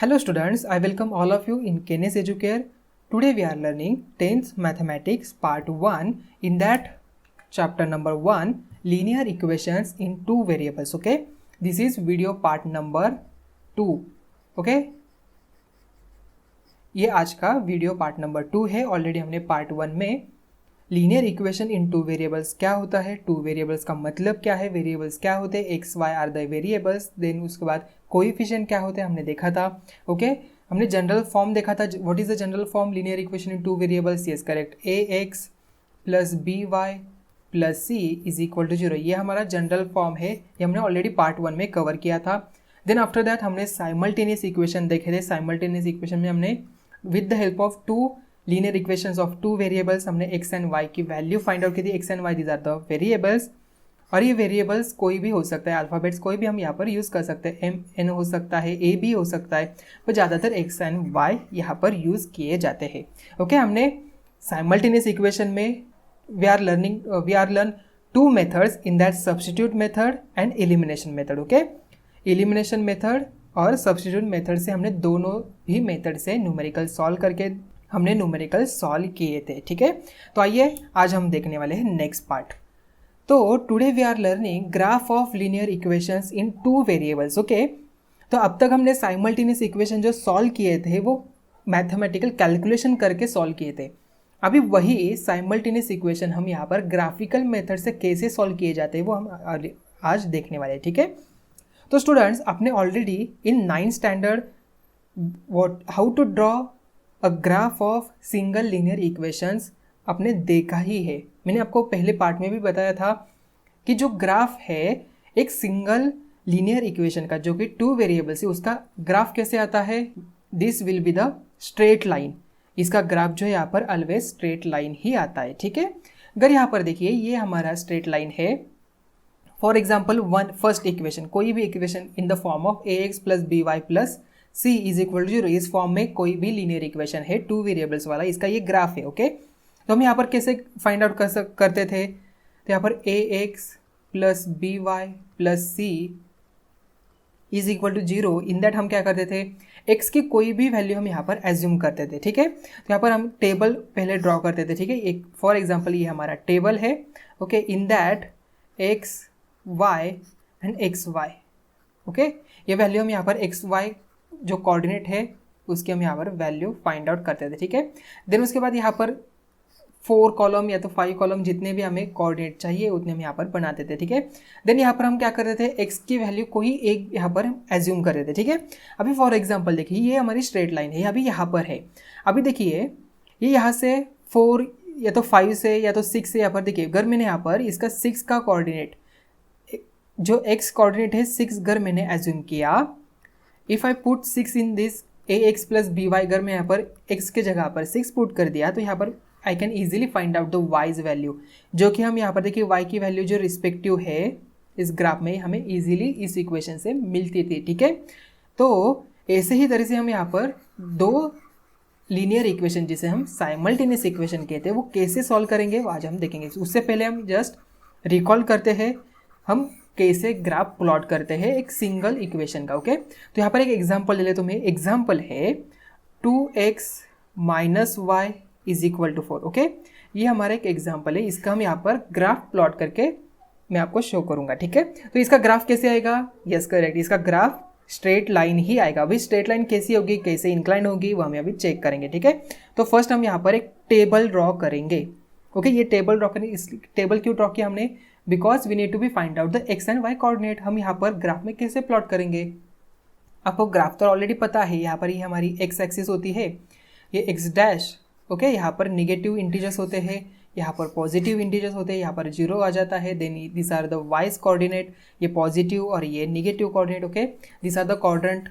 Hello students, I welcome all of you in Kenes Educare. Today we are learning 10th Mathematics Part 1. In that chapter number 1, linear equations in two variables. Okay, this is video part number 2. Okay, ये आज का video part number 2 है. Already हमने part 1 में linear equation in two variables क्या होता है, two variables का मतलब क्या है, वेरिएबल्स क्या होते हैं, X Y are the variables, then उसके बाद कोएफिशिएंट क्या होते हैं हमने देखा था. ओके, हमने जनरल फॉर्म देखा था. What is the general form linear equation in two variables? Yes correct, A X plus B Y plus C is equal to 0. ये हमारा जनरल फॉर्म है. ये हमने ऑलरेडी पार्ट 1 में कवर किया था. देन आफ्टर दैट हमने साइमल्टेनियस इक्वेशन देखे थे. साइमल्टेनियस इक्वेशन में हमने with the help of two linear equations of two variables हमने एक्स एंड वाई की वैल्यू फाइंड आउट की थी. X and Y these are the variables, और ये वेरिएबल्स कोई भी हो सकता है, अल्फ़ाबेट्स कोई भी हम यहाँ पर यूज़ कर सकते हैं. एम एन हो सकता है, ए बी हो सकता है, पर ज़्यादातर एक्स एंड वाई यहाँ पर यूज़ किए जाते हैं. ओके, हमने साइमल्टेनियस इक्वेशन में we are learn two methods in that substitute method and elimination method. Okay, elimination method और सब्स्टिट्यूट मेथड से हमने दोनों भी मेथड से न्यूमेरिकल सॉल्व करके हमने न्यूमेरिकल सॉल्व किए थे. ठीक है, तो आइए आज हम देखने वाले हैं नेक्स्ट पार्ट. तो today we are learning graph of linear equations in two variables. Okay, तो अब तक हमने साइमल्टेनियस इक्वेशन जो सॉल्व किए थे वो मैथमेटिकल कैलकुलेशन करके सॉल्व किए थे. अभी वही साइमल्टेनियस इक्वेशन हम यहाँ पर ग्राफिकल मेथड से कैसे सॉल्व किए जाते हैं वो हम आज देखने वाले हैं. ठीक है, तो स्टूडेंट्स आपने already in 9th standard how to draw a graph of single linear equations आपने देखा ही है. मैंने आपको पहले पार्ट में भी बताया था कि जो ग्राफ है एक सिंगल लीनियर इक्वेशन का जो कि टू वेरिएबल्स है उसका ग्राफ कैसे आता है. This will be the straight line. इसका ग्राफ जो है यहाँ पर ऑलवेज स्ट्रेट लाइन ही आता है. ठीक है, अगर यहाँ पर देखिए ये हमारा स्ट्रेट लाइन है. फॉर एग्जाम्पल फर्स्ट इक्वेशन, कोई भी equation in the form of A X plus B Y plus C is equal to 0. इस फॉर्म में कोई भी लीनियर इक्वेशन है टू वेरिएबल्स वाला, इसका ये ग्राफ है. ओके, तो हम यहाँ पर कैसे फाइंड आउट करते थे. तो यहाँ पर A X plus B Y plus C is equal to 0. In that हम क्या करते थे, एक्स की कोई भी वैल्यू हम यहाँ पर एज्यूम करते थे. ठीक है, तो यहाँ पर हम टेबल पहले ड्रॉ करते थे. ठीक है, एक फॉर एग्जाम्पल ये हमारा टेबल है. Okay, in that X Y and X Y. Okay, ये वैल्यू हम यहाँ पर एक्स वाई जो कोऑर्डिनेट है उसकी हम यहाँ पर वैल्यू फाइंड आउट करते थे. ठीक है, देन उसके बाद यहाँ पर 4 कॉलम या तो 5 कॉलम जितने भी हमें कोऑर्डिनेट चाहिए उतने हम यहाँ पर बनाते थे. ठीक है, देन यहाँ पर हम क्या करते थे, एक्स की वैल्यू को ही एक यहाँ पर हम एज्यूम करते थे. ठीक है, अभी फॉर एग्जांपल देखिए ये हमारी स्ट्रेट लाइन है, अभी यहाँ पर है. अभी देखिए ये यहाँ से 4 या तो 5 से या तो 6 से यहाँ पर देखिए अगर मैंने यहाँ पर इसका 6 का कोऑर्डिनेट जो एक्स कोऑर्डिनेट है 6 अगर मैंने एज्यूम किया, if I put 6 in this A X plus B Y, अगर मैं यहाँ पर एक्स के जगह पर 6 पुट कर दिया तो यहाँ पर आई can easily find out the wise value, जो कि हम यहाँ पर देखिए वाई की वैल्यू जो रिस्पेक्टिव है इस ग्राफ में हमें ईजिली इस इक्वेशन से मिलती थी. ठीक है, तो ऐसे ही तरह से हम यहाँ पर दो लीनियर इक्वेशन जिसे हम साइमल्टेनियस इक्वेशन कहते हैं वो कैसे सॉल्व करेंगे वो आज हम देखेंगे. उससे पहले हम जस्ट रिकॉल करते हैं हम कैसे ग्राफ प्लॉट करते हैं एक सिंगल इक्वेशन का. ओके, तो यहाँ पर एक एग्जांपल ले ले. तो मैं एग्जांपल है 2x minus Y is equal to 4. Okay, ये हमारा एक एग्जांपल है, इसका हम यहाँ पर ग्राफ प्लॉट करके मैं आपको शो करूँगा. ठीक है, तो इसका ग्राफ कैसे आएगा? यस करेक्ट, इसका ग्राफ स्ट्रेट लाइन ही आएगा. अभी स्ट्रेट लाइन कैसी होगी, कैसे इंक्लाइन होगी वो हमें अभी चेक करेंगे. ठीक है, तो फर्स्ट हम यहाँ पर एक टेबल ड्रॉ करेंगे. ओके, ये टेबल ड्रॉ करेंगे. इस टेबल क्यों ड्रॉ किया हमने? Because we need to be find out the X and Y coordinate. हम यहाँ पर ग्राफ में कैसे प्लॉट करेंगे? आपको ग्राफ तो ऑलरेडी पता है. यहाँ पर ये हमारी एक्स एक्सिस होती है, ये एक्स डैश. ओके, यहाँ पर निगेटिव इंटीजर्स होते हैं, यहाँ पर पॉजिटिव इंटीजर्स होते हैं, यहाँ पर 0 आ जाता है. Then this are the Y's coordinate, ये पॉजिटिव और ये negative coordinate. Okay, this are the quadrant,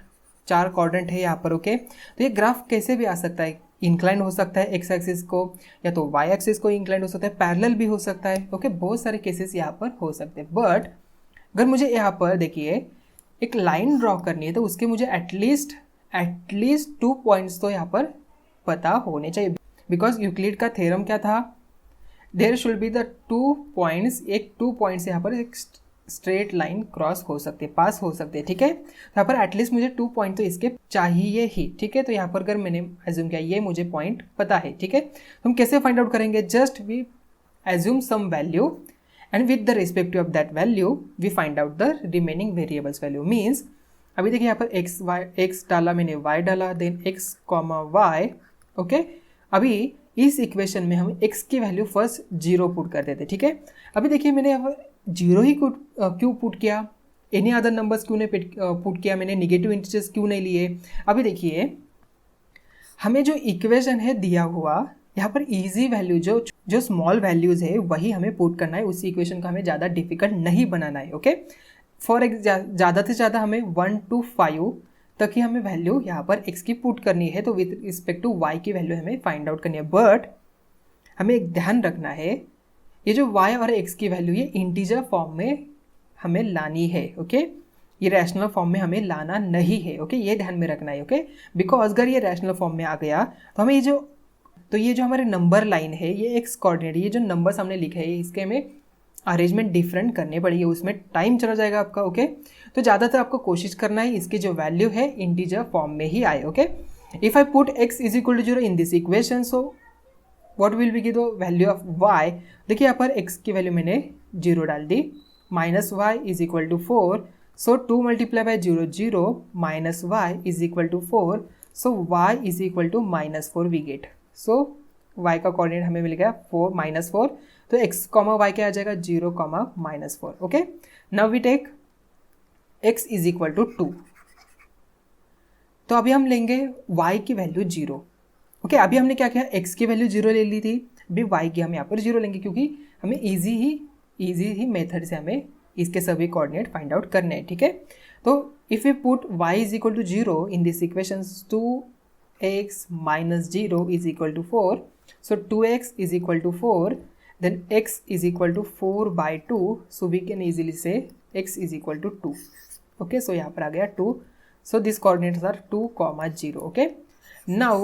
4 quadrant है यहाँ पर. ओके, तो ये ग्राफ कैसे भी आ सकता है, इंक्लाइन हो सकता है एक्स एक्सिस को या तो वाई एक्सिस को इंक्लाइन हो सकता है, पैरेलल भी हो सकता है. ओके, बहुत सारे केसेस यहाँ पर हो सकते हैं. बट अगर मुझे यहाँ पर देखिए एक लाइन ड्रॉ करनी है तो उसके मुझे एटलीस्ट 2 पॉइंट्स तो यहाँ पर पता होने चाहिए. बिकॉज यूक्लिड का थ्योरम क्या था, there should be the 2 points. एक 2 पॉइंट्स यहाँ पर एक स्ट्रेट लाइन क्रॉस हो सकते, पास हो सकते, ठीक है। तो यहाँ पर एटलीस्ट मुझे 2 पॉइंट तो इसके चाहिए ही, ठीक है। तो यहाँ पर अगर मैंने एज्यूम किया ये मुझे पॉइंट पता है, ठीक है। तो हम कैसे फाइंड आउट करेंगे, just we assume some value and with the respective of that value we find out the remaining variables value. Means अभी देखिए यहाँ पर एक्स डाला मैंने, वाई डाला, then X comma Y, okay. अभी इस इक्वेशन में हम x की वैल्यू फर्स्ट 0 पुट कर देते, ठीक है। अभी देखिए मैंने यहाँ पर 0 ही क्यों पुट किया, एनी अदर नंबर्स क्यों नहीं पुट किया, मैंने निगेटिव इंटीजर्स क्यों नहीं लिए। अभी देखिए हमें जो इक्वेशन है दिया हुआ, यहाँ पर इजी वैल्यू जो स्मॉल वैल्यूज़ है वही हमें पुट करना है, उसी इक्वेशन को हमें ज़्यादा डिफिकल्ट नहीं बनाना है, ओके। फॉर ज़्यादा से ज़्यादा हमें 1 to 5 तक ही हमें वैल्यू यहाँ पर x की पुट करनी है, तो विद रिस्पेक्ट टू y की वैल्यू हमें फाइंड आउट करनी है। बट हमें एक ध्यान रखना है, ये जो y और x की वैल्यू ये इंटीजर फॉर्म में हमें लानी है, ओके। ये रैशनल फॉर्म में हमें लाना नहीं है, ओके। ये ध्यान में रखना है, ओके। बिकॉज अगर ये रैशनल फॉर्म में आ गया तो हमें ये जो हमारे नंबर लाइन है, ये एक्स कोऑर्डिनेट, ये जो नंबर हमने लिखे हैं इसके हमें अरेंजमेंट डिफरेंट करने पड़ेगी, उसमें टाइम चला जाएगा आपका, ओके। तो ज़्यादातर आपको कोशिश करना है इसकी जो वैल्यू है इंटीजर फॉर्म में ही आए, okay. If I put x is equal to 0 in this equation, so what will be the value of y। देखिए यहाँ पर x की वैल्यू मैंने 0 डाल दी, minus y is equal to 4, so 2 multiply by 0 0 minus y is equal to 4, so y is equal to -4 we get. So y का coordinate हमें मिल गया -4, तो x कॉमा y क्या आ जाएगा 0 comma -4, okay. Now we take x is equal to 2, तो अभी हम लेंगे y की वैल्यू 0, ओके। अभी हमने क्या किया, x की वैल्यू 0 ले ली थी, अभी y की हम यहाँ पर 0 लेंगे, क्योंकि हमें ईजी ही मेथड से हमें इसके सभी कोऑर्डिनेट फाइंड आउट करने हैं, ठीक है। तो if you put y is equal to 0 in this equation, 2x minus 0 is equal to 4, so 2x is equal to 4, then x is equal to 4 by 2, so we can easily say x is equal to 2, okay। so यहाँ पर आ गया 2, so these coordinates are 2, 0, okay। now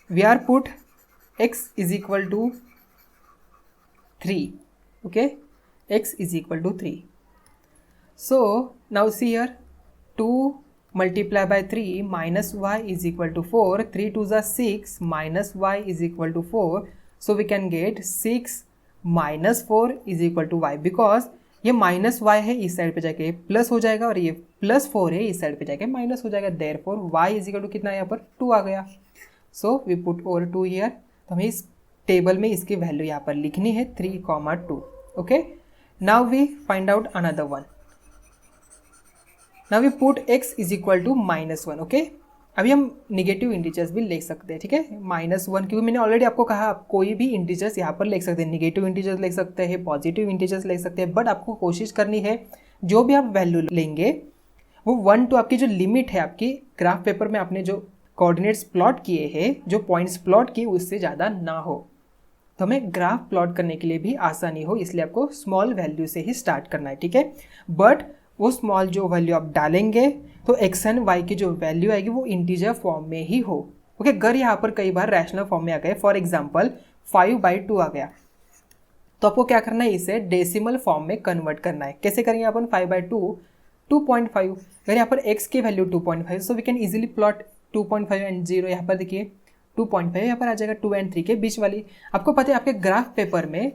we are put x is equal to 3, okay, x is equal to 3, so now see here 2 multiply by 3 minus y is equal to 4, 3 2s are 6 minus y is equal to 4, so we can get 6 minus 4 is equal to y, because ये minus y है इस side पे जाके plus हो जाएगा और ये plus 4 है इस साइड पे जाके माइनस हो जाएगा, therefore y is equal to कितना है यहाँ पर 2 आ गया, so we put over 2 here. तो हमें इस टेबल में इसकी वैल्यू यहाँ पर लिखनी है 3, 2, okay. Now we find out another one, now we put x is equal to -1, okay. अभी हम निगेटिव इंटीजर्स भी लिख सकते हैं, ठीक है, -1, क्योंकि मैंने ऑलरेडी आपको कहा आप कोई भी इंटीजर्स यहाँ पर लिख सकते हैं, निगेटिव इंटीजर्स लिख सकते हैं, पॉजिटिव इंटीजर्स लिख सकते हैं, बट आपको कोशिश करनी है जो भी आप वैल्यू लेंगे वो 1 to आपकी जो लिमिट है आपकी ग्राफ पेपर में आपने जो कोऑर्डिनेट्स प्लॉट किए हैं, जो पॉइंट्स प्लॉट किए उससे ज़्यादा ना हो। तो हमें ग्राफ प्लॉट करने के लिए भी आसानी हो, इसलिए आपको स्मॉल वैल्यू से ही स्टार्ट करना है, ठीक है। बट वो स्मॉल जो वैल्यू आप डालेंगे तो x एंड y की जो वैल्यू आएगी वो इंटीजर फॉर्म में ही हो, ओके। अगर यहाँ पर कई बार रैशनल फॉर्म में आ गए, फॉर एग्जांपल 5/2 आ गया, तो आपको क्या करना है, इसे डेसिमल फॉर्म में कन्वर्ट करना है। कैसे करेंगे अपन, 5/2 2.5, अगर यहाँ पर x की value 2.5, so we can easily plot 2.5 and 0, यहाँ पर देखिए 2.5 यहाँ पर आ जाएगा 2 and 3 के बीच वाली। आपको पता है आपके ग्राफ पेपर में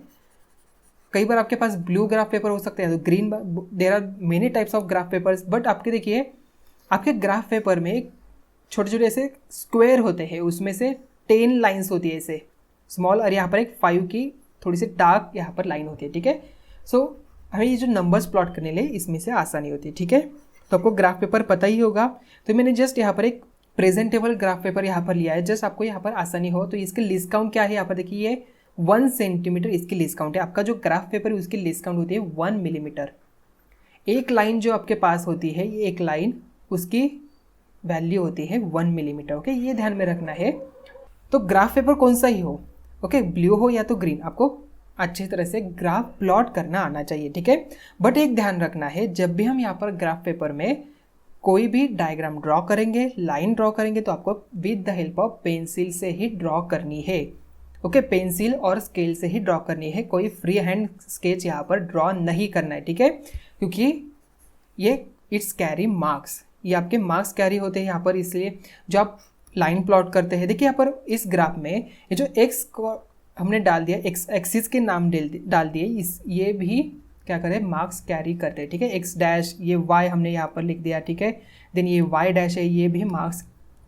कई बार आपके पास ब्लू ग्राफ पेपर हो सकते हैं, तो green, there are many types of graph papers, but आपके देखिए आपके ग्राफ पेपर में छोटे छोटे ऐसे स्क्वायर होते हैं, उसमें से 10 लाइन्स होती है ऐसे स्मॉल, और यहाँ पर एक 5 की थोड़ी सी डार्क यहाँ पर लाइन होती है, ठीक है। सो हमें ये जो नंबर्स प्लॉट करने लिए इसमें से आसानी होती है, ठीक है। तो आपको ग्राफ पेपर पता ही होगा, तो मैंने जस्ट यहाँ पर एक प्रेजेंटेबल ग्राफ पेपर यहाँ पर लिया है, जस्ट आपको यहाँ पर आसानी हो। तो इसके लिस्ट काउंट क्या है, यहाँ पर देखिए ये 1 सेंटीमीटर इसकी लिस्ट काउंट है। आपका जो ग्राफ पेपर है उसकी लिस्ट काउंट होती है 1 मिलीमीटर। एक लाइन जो आपके पास होती है, ये एक लाइन, उसकी वैल्यू होती है 1 मिलीमीटर, ओके। ये ध्यान में रखना है। तो ग्राफ पेपर कौन सा ही हो, ओके, ब्लू हो या तो ग्रीन, आपको अच्छी तरह से ग्राफ प्लॉट करना आना चाहिए, ठीक है। बट एक ध्यान रखना है, जब भी हम यहाँ पर ग्राफ पेपर में कोई भी डायग्राम ड्रॉ करेंगे, लाइन ड्रॉ करेंगे, तो आपको with the help of pencil से ही ड्रॉ करनी है, ओके। पेंसिल और स्केल से ही ड्रॉ करनी है, कोई फ्री हैंड स्केच यहाँ पर ड्रॉ नहीं करना है, ठीक है। क्योंकि ये इट्स कैरी मार्क्स, ये आपके मार्क्स कैरी होते हैं यहाँ पर, इसलिए जो आप लाइन प्लॉट करते हैं, देखिए यहाँ पर इस ग्राफ में ये जो एक्स को हमने डाल दिया, एक्स एक्सिस के नाम डाल दिए, इस ये भी क्या करें, मार्क्स कैरी करते हैं, ठीक है। एक्स डैश, ये वाई हमने यहाँ पर लिख दिया, ठीक है। देन ये वाई डैश है, ये भी मार्क्स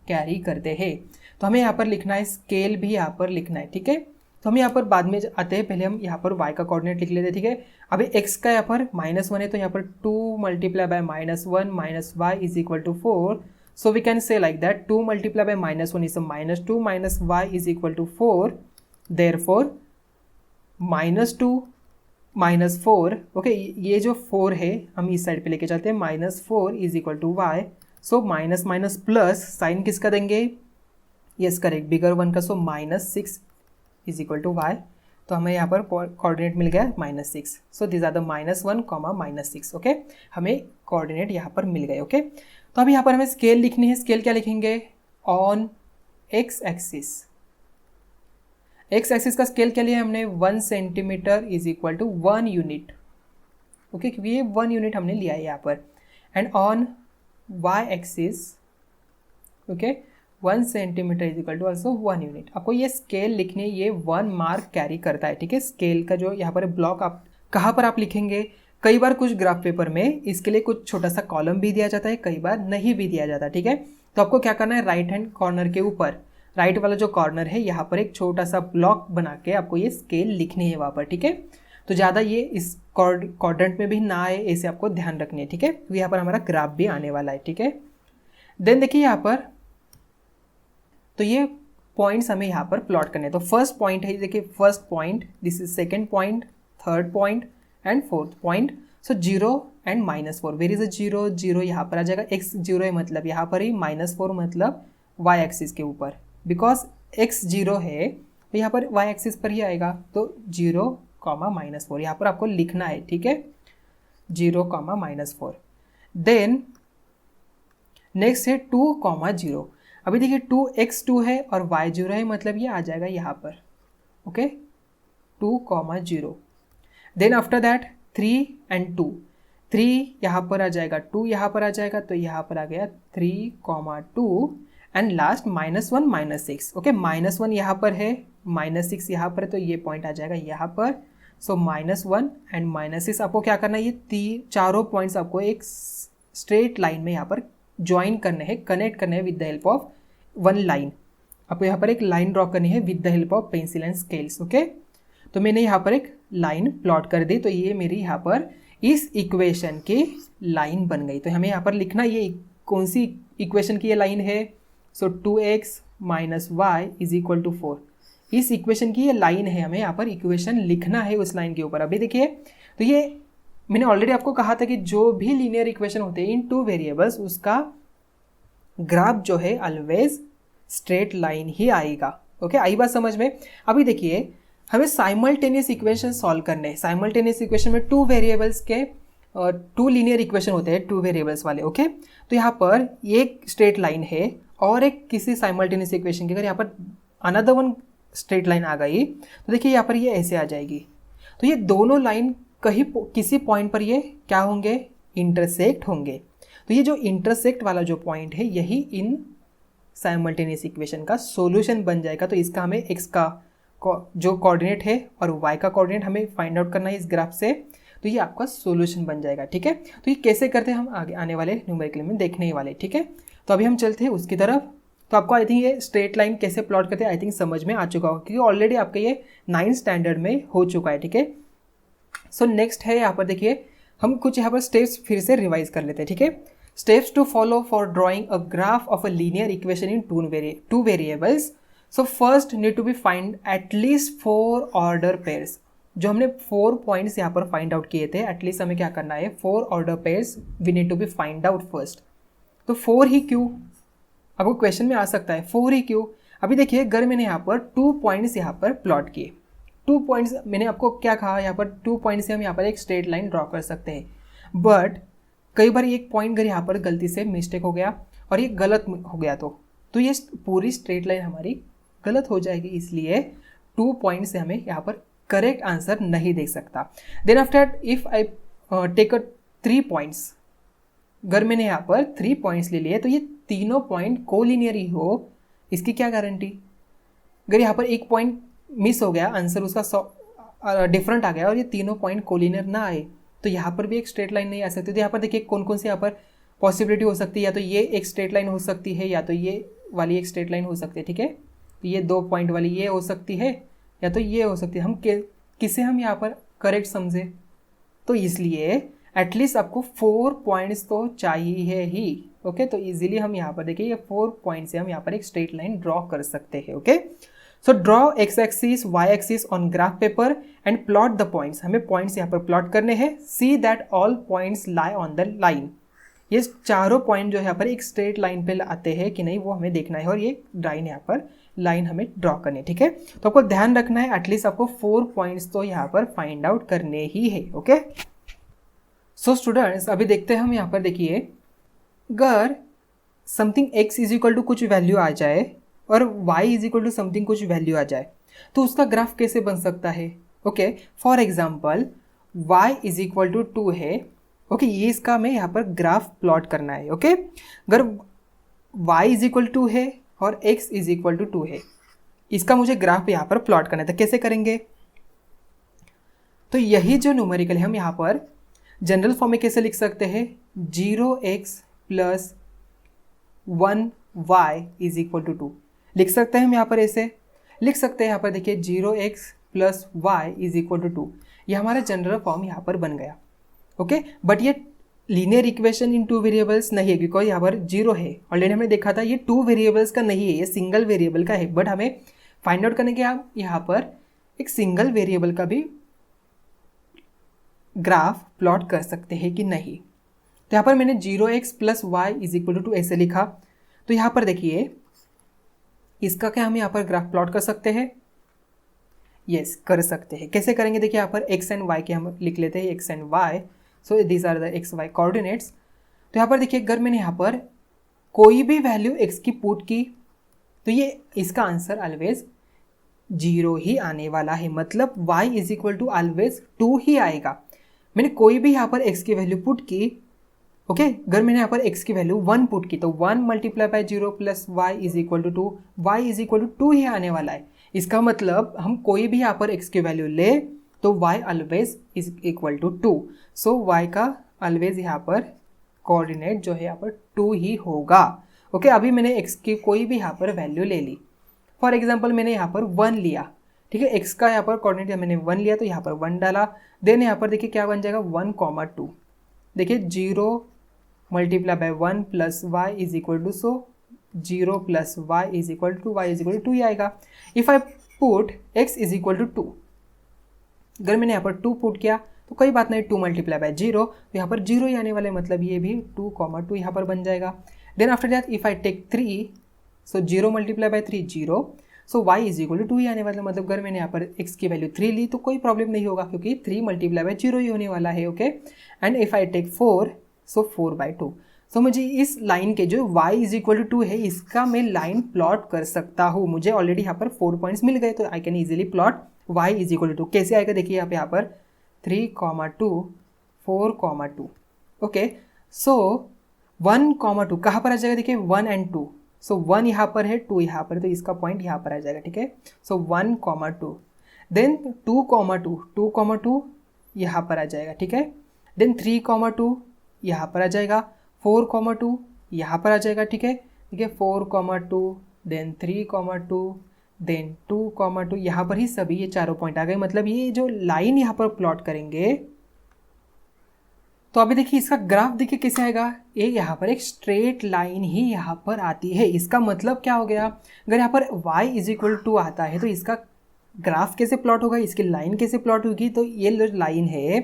कैरी करते हैं। तो हमें यहाँ पर लिखना है, स्केल भी यहाँ पर लिखना है, ठीक है। तो हम यहाँ पर बाद में आते हैं, पहले हम यहाँ पर y का कोऑर्डिनेट लिख लेते हैं, ठीक है। अभी x का यहाँ पर -1 है, तो यहाँ पर 2 multiply by -1 minus y is equal to 4. So we can say like that 2 multiply by -1 is -2 minus y is equal to 4. Therefore -2 -4, okay, ये जो 4 है हम इस साइड पे लेके चलते हैं, -4 is equal to y. So minus minus plus sign किसका देंगे, यस करेक्ट, बिगर वन का, so -6 is equal to Y. तो हमें यहाँ पर कोऑर्डिनेट मिल गया -6. So this are the -1, -6, okay, हमें कोऑर्डिनेट यहाँ पर मिल गए, ओके। तो अब यहाँ पर हमें स्केल लिखनी है, स्केल क्या लिखेंगे, on X axis. X axis का स्केल क्या लिया हमने, 1 centimetre is equal to 1 unit, okay, क्योंकि ये 1 यूनिट हमने लिया है यहाँ पर. And on Y axis, okay, 1 centimetre is equal to also 1 unit. आपको ये स्केल लिखने, ये 1 मार्क कैरी करता है, ठीक है। स्केल का जो यहाँ पर ब्लॉक आप कहाँ पर आप लिखेंगे, कई बार कुछ ग्राफ पेपर में इसके लिए कुछ छोटा सा कॉलम भी दिया जाता है, कई बार नहीं भी दिया जाता, ठीक है। तो आपको क्या करना है, राइट हैंड कॉर्नर के ऊपर, राइट वाला जो कॉर्नर है, यहाँ पर एक छोटा सा ब्लॉक बना के आपको ये स्केल लिखनी है वहाँ पर, ठीक है। तो ज़्यादा ये इस क्वाड्रेंट में भी ना आए, ऐसे आपको ध्यान रखनी है, ठीक है। तो यहाँ पर हमारा ग्राफ भी आने वाला है, ठीक है। देन देखिए यहाँ पर, तो ये पॉइंट्स हमें यहाँ पर प्लॉट करने हैं। तो फर्स्ट पॉइंट है, देखिए first point, this is second point, third point and fourth point. So 0 and -4, where is a 0, 0 यहाँ पर आ जाएगा, x 0 है मतलब यहाँ पर ही, -4 मतलब y एक्सिस के ऊपर, बिकॉज x 0 है तो यहाँ पर y एक्सिस पर ही आएगा. तो 0, -4 यहाँ पर आपको लिखना है, ठीक है, 0, -4. देन नेक्स्ट है 2, 0. अभी देखिए 2x2 है और y0 है, मतलब ये आ जाएगा यहाँ पर, okay, 2, 0. Then after that 3 and 2, 3 यहाँ पर आ जाएगा, 2 यहाँ पर आ जाएगा, तो यहाँ पर आ गया 3, 2 एंड लास्ट -1, -6. ओके, -1 यहाँ पर है, -6 यहाँ पर है, तो ये पॉइंट आ जाएगा यहाँ पर. सो -1 एंड -6 आपको क्या करना है, ये चारों पॉइंट्स आपको एक स्ट्रेट लाइन में यहाँ पर ज्वाइन करने हैं, कनेक्ट करने हैं with the help of one line. आपको यहाँ पर एक लाइन ड्रॉ करनी है with the help of pencil and scales. Okay, तो मैंने यहाँ पर एक लाइन प्लॉट कर दी, तो ये मेरी यहाँ पर इस इक्वेशन की लाइन बन गई. तो हमें यहाँ पर लिखना ये कौन सी इक्वेशन की ये लाइन है. So 2x - y is equal to 4. इस इक्वेशन की ये लाइन है, हमें यहाँ पर इक्वेशन लिखना है उस लाइन के ऊपर. अभी देखिए, तो ये मैंने ऑलरेडी आपको कहा था कि जो भी लीनियर इक्वेशन होते हैं इन 2 वेरिएबल्स, उसका ग्राफ जो है ऑलवेज स्ट्रेट लाइन ही आएगा. ओके, आई बात समझ में. अभी देखिए, हमें साइमल्टेनियस इक्वेशन सॉल्व करने हैं. साइमल्टेनियस इक्वेशन में 2 वेरिएबल्स के 2 लीनियर इक्वेशन होते हैं, 2 वेरिएबल्स वाले. ओके, तो यहाँ पर एक स्ट्रेट लाइन है और एक किसी साइमल्टेनियस इक्वेशन की अगर यहाँ पर अनदर वन स्ट्रेट लाइन आ गई, तो देखिए यहाँ पर ये ऐसे आ जाएगी. तो ये दोनों लाइन कहीं किसी पॉइंट पर ये क्या होंगे, इंटरसेक्ट होंगे. तो ये जो इंटरसेक्ट वाला जो पॉइंट है, यही इन साइमल्टेनियस इक्वेशन का सॉल्यूशन बन जाएगा. तो इसका हमें x का जो कोऑर्डिनेट है और y का कोऑर्डिनेट हमें फाइंड आउट करना है इस ग्राफ से. तो ये आपका सॉल्यूशन बन जाएगा. ठीक है, तो ये कैसे करते हैं हम आगे आने वाले न्यूमेरिकल में देखने ही वाले. ठीक है, तो अभी हम चलते हैं उसकी तरफ. तो आपको आई थिंक ये स्ट्रेट लाइन कैसे प्लॉट करते हैं आई थिंक समझ में आ चुका होगा, क्योंकि ऑलरेडी आपका ये 9th स्टैंडर्ड में हो चुका है. ठीक है, सो नेक्स्ट है यहाँ पर देखिए, हम कुछ यहाँ पर स्टेप्स फिर से रिवाइज कर लेते हैं. ठीक है, steps to follow for drawing a graph of a linear equation in 2 variables. So first need to be find at least 4 order pairs. जो हमने 4 पॉइंट्स यहाँ पर फाइंड आउट किए थे, एटलीस्ट हमें क्या करना है, 4 order pairs we need to be find out first. तो 4 ही क्यों, आपको क्वेश्चन में आ सकता है 4 ही क्यों. अभी देखिए, अगर मैंने यहाँ पर 2 पॉइंट्स यहाँ पर प्लॉट किए, 2 पॉइंट्स मैंने आपको क्या कहा, यहाँ पर 2 पॉइंट से हम यहाँ पर एक स्ट्रेट लाइन ड्रॉ कर सकते हैं. बट कई बार एक पॉइंट अगर यहाँ पर गलती से मिस्टेक हो गया और ये गलत हो गया, तो ये पूरी स्ट्रेट लाइन हमारी गलत हो जाएगी. इसलिए 2 पॉइंट से हमें यहाँ पर करेक्ट आंसर नहीं देख सकता. Then after if I take a 3 points, अगर मैंने यहाँ पर 3 पॉइंट्स ले लिए तो ये तीनों पॉइंट कोलिनियर ही हो, इसकी क्या गारंटी? अगर यहाँ पर एक पॉइंट मिस हो गया, आंसर उसका डिफरेंट आ गया और ये तीनों पॉइंट कोलिनियर ना आए तो यहाँ पर भी एक स्ट्रेट लाइन नहीं आ सकती। तो यहाँ पर देखिए कौन कौन सी यहाँ पर पॉसिबिलिटी हो सकती है, या तो ये एक स्ट्रेट लाइन हो सकती है, या तो ये वाली एक स्ट्रेट लाइन हो सकती है, ठीक है। तो ये 2 पॉइंट वाली ये हो सकती है, या तो ये हो सकती है। हम किसे हम यहाँ पर करेक्ट समझे? तो इसलिए एटलीस्ट आपको 4 पॉइंट्स तो चाहिए ही, ओके। तो इजीली हम यहाँ पर देखिए ये 4 पॉइंट से हम यहाँ पर एक स्ट्रेट लाइन ड्रॉ कर सकते हैं, okay. So draw X axis Y axis on graph paper and plot the points. हमें पॉइंट्स यहाँ पर प्लॉट करने हैं। See that all points lie on the line. ये चारों पॉइंट जो है यहाँ पर एक स्ट्रेट लाइन पे आते हैं कि नहीं वो हमें देखना है, और ये लाइन यहाँ पर लाइन हमें ड्रॉ करनी है, ठीक है। तो आपको ध्यान रखना है एटलीस्ट आपको 4 पॉइंट्स तो यहाँ पर फाइंड आउट करने ही है, ओके। सो स्टूडेंट्स अभी देखते हैं हम यहाँ पर, देखिए अगर something x is equal to कुछ वैल्यू आ जाए और y is equal to something कुछ वैल्यू आ जाए तो उसका ग्राफ कैसे बन सकता है, okay. For example y is equal to 2 है, ओके। ये इसका हमें यहाँ पर ग्राफ प्लॉट करना है, ओके। अगर y इज इक्वल टू है और x इज इक्वल टू 2 है, इसका मुझे ग्राफ यहाँ पर प्लॉट करना है, तो कैसे करेंगे? तो यही जो न्यूमेरिकल है हम यहाँ पर जनरल फॉर्म में कैसे लिख सकते हैं? 0x plus 1y is equal to 2 लिख सकते हैं हम यहाँ पर, ऐसे लिख सकते हैं। यहाँ पर देखिए 0x plus y is equal to 2, ये हमारा जनरल फॉर्म यहाँ पर बन गया, ओके। बट ये लीनियर इक्वेशन इन 2 वेरिएबल्स नहीं है, बिकॉज यहाँ पर 0 है। ऑलरेडी हमने देखा था ये 2 वेरिएबल्स का नहीं है, ये सिंगल वेरिएबल का है। बट हमें फाइंड आउट करने के हम यहाँ पर एक सिंगल वेरिएबल का भी ग्राफ प्लॉट कर सकते हैं कि नहीं। तो यहाँ पर मैंने 0x plus y is equal to 2 ऐसे लिखा। तो यहाँ पर देखिए इसका क्या हम यहाँ पर ग्राफ प्लॉट कर सकते हैं? यस, कर सकते हैं। कैसे करेंगे? देखिए यहाँ पर x एंड y के हम लिख लेते हैं, x and y। So these are the x y coordinates. तो यहाँ पर देखिए अगर मैंने यहाँ पर कोई भी वैल्यू x की पुट की तो ये इसका आंसर ऑलवेज 0 ही आने वाला है, मतलब y is equal to always 2 ही आएगा। मैंने कोई भी यहाँ पर x की वैल्यू पुट की, ओके। अगर मैंने यहाँ पर x की वैल्यू 1 पुट की तो 1 multiply by 0 plus y is equal to 2, y is equal to 2 ही आने वाला है। इसका मतलब हम कोई भी यहाँ पर x की वैल्यू ले तो y always is equal to 2। So y का ऑलवेज यहाँ पर कोऑर्डिनेट जो है यहाँ पर 2 ही होगा, ओके। अभी मैंने x की कोई भी यहाँ पर वैल्यू ले ली। फॉर एग्जाम्पल मैंने यहाँ पर 1 लिया, ठीक है। x का यहाँ पर कोऑर्डिनेट मैंने 1 लिया तो यहाँ पर 1 डाला। देन यहाँ पर देखिए क्या बन जाएगा 1,2। देखिए 0 multiply by 1 plus y is equal to, so 0 plus y is equal to y is equal to 2 ही आएगा। If I put x is equal to 2, अगर मैंने यहाँ पर 2 पुट किया तो कोई बात नहीं, 2 मल्टीप्लाई बाय 0 तो यहाँ पर 0 ही आने वाले, मतलब ये भी 2,2 यहाँ पर बन जाएगा। Then after that if I take 3, so 0 multiply by 3 0, so y is equal to 2 ही आने वाला, मतलब अगर मैंने यहाँ पर x की वैल्यू 3 ली तो कोई प्रॉब्लम नहीं होगा क्योंकि 3 मल्टीप्लाई बाय 0 ही होने वाला है, okay. And if I take 4, so 4/2। So मुझे इस लाइन के जो y इज इक्वल टू 2 है इसका मैं लाइन प्लॉट कर सकता हूँ। मुझे ऑलरेडी यहाँ पर 4 पॉइंट्स मिल गए तो I can easily plot y is equal to 2। कैसे आएगा देखिए यहाँ पर 3,2 4,2, ओके। सो 1,2 कहाँ पर आ जाएगा? देखिए 1 and 2, सो 1 यहाँ पर है, 2 यहाँ पर है, तो इसका पॉइंट यहाँ पर आ जाएगा, ठीक है। सो 1,2, देन 2,2 2,2 यहाँ पर आ जाएगा, ठीक है। देन 3,2 यहाँ पर आ जाएगा, 4,2 यहाँ पर आ जाएगा, ठीक है। ठीक है 4,2, देन 3,2, देन 2,2, यहाँ पर ही सभी ये चारों पॉइंट आ गए। मतलब ये जो लाइन यहाँ पर प्लॉट करेंगे तो अभी देखिए इसका ग्राफ देखिए कैसे आएगा। ये यहाँ पर एक स्ट्रेट लाइन ही यहाँ पर आती है। इसका मतलब क्या हो गया? अगर यहाँ पर y इज इक्वल टू आता है तो इसका ग्राफ कैसे प्लॉट होगा, इसकी लाइन कैसे प्लॉट होगी? तो ये जो लाइन है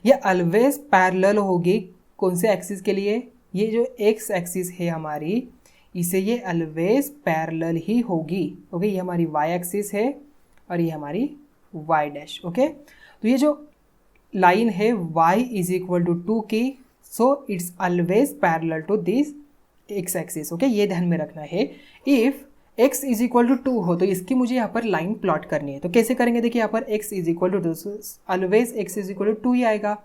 ये ऑलवेज पैरेलल होगी कौन से एक्सिस के लिए? ये जो x एक्सिस है हमारी, इसे ये ऑलवेज पैरेलल ही होगी, ओके। ये हमारी y एक्सिस है और ये हमारी y डैश, ओके। तो ये जो लाइन है y इज इक्वल टू 2 की, so it's always parallel to this x axis, okay. ये ध्यान में रखना है। If x is equal to 2 हो तो इसकी मुझे यहाँ पर लाइन प्लॉट करनी है। तो कैसे करेंगे? देखिए यहाँ पर x is equal to 2, always x is equal to 2 ही आएगा,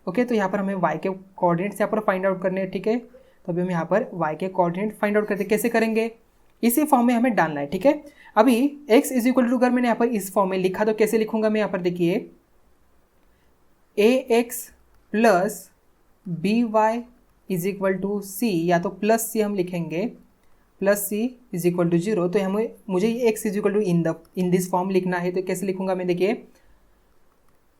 ओके, तो यहाँ पर हमें y के कोऑर्डिनेट्स यहाँ पर फाइंड आउट करने हैं, ठीक है। तो अभी हम यहाँ पर y के कोऑर्डिनेट फाइंड आउट करते हैं, कैसे करेंगे, इसी फॉर्म में हमें डालना है, ठीक है। अभी x इज इक्वल टू, अगर मैंने यहाँ पर इस फॉर्म में लिखा तो कैसे लिखूंगा मैं यहाँ पर, देखिए ax plus B Y is equal to C, या तो प्लस सी हम लिखेंगे, plus C is equal to 0। तो हमें मुझे x is equal to in this form लिखना है, तो कैसे लिखूंगा मैं, देखिए